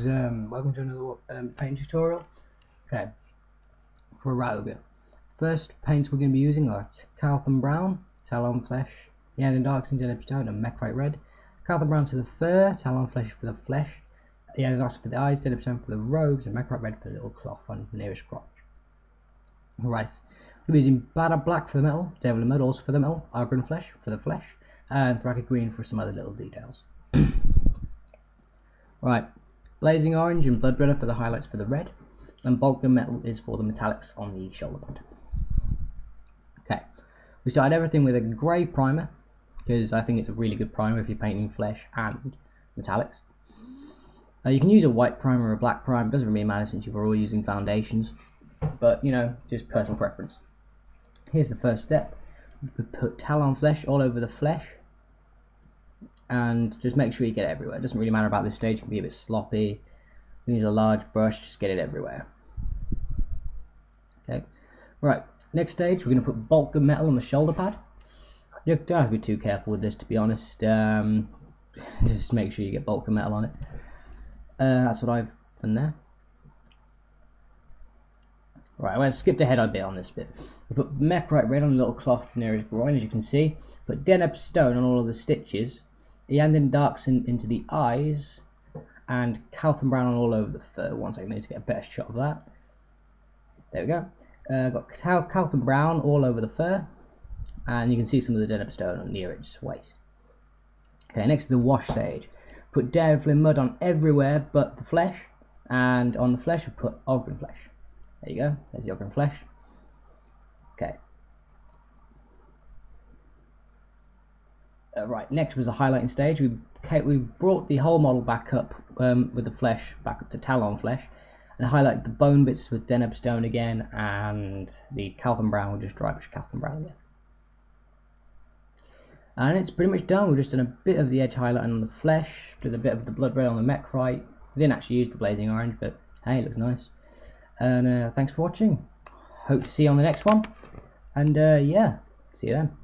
guys, welcome to another paint tutorial. Okay, for a Rat Ogre. First paints we're going to be using are Caltham Brown, Talon Flesh, Yen and Darks and Deneb Stone and Mechrite Red. Caltham Brown for the fur, Talon Flesh for the flesh, Yen and Darks for the eyes, Deneb Stone for the robes, and Mechrite Red for the little cloth on the nearest crotch. Right, we're using Badder Black for the metal, Devil and Mud also for the metal, Ogre and Flesh for the flesh, and Thraka Green for some other little details. Right, Blazing Orange and Blood Redder for the highlights for the red, and Bulk Metal is for the metallics on the shoulder pad. Okay, we started everything with a grey primer, because I think it's a really good primer if you're painting flesh and metallics. You can use a white primer or a black primer, it doesn't really matter since you're all using foundations, but you know, just personal preference. Here's the first step. We put Talon Flesh all over the flesh, and just make sure you get it everywhere. It doesn't really matter about this stage, it can be a bit sloppy. You use a large brush, just get it everywhere. Okay, right, next stage we're going to put bulk of metal on the shoulder pad. You don't have to be too careful with this, to be honest. Just make sure you get bulk of metal on it. That's what I've done there. Right, I skipped ahead a bit on this bit. We put Mechrite Red on a little cloth near his groin, as you can see. Put Deneb Stone on all of the stitches. Yen Darks into the eyes, and Caltham Brown on all over the fur. One second, I need to get a better shot of that. There we go. Got Caltham Brown all over the fur, and you can see some of the Deneb Stone near its waist. Okay, next is the wash stage. Put Devil and Mud on everywhere but the flesh, and on the flesh we put Ogre and Flesh. There you go, there's the Ogre and Flesh. Okay. Right, next was the highlighting stage. We brought the whole model back up with the flesh back up to Talon Flesh, and highlighted the bone bits with Deneb Stone again, and the Caltham Brown will just dry brush Caltham Brown again. And it's pretty much done. We've just done a bit of the edge highlighting on the flesh, did a bit of the blood red on the Mechrite. We didn't actually use the blazing orange, but hey, it looks nice. And thanks for watching. Hope to see you on the next one. And yeah, see you then.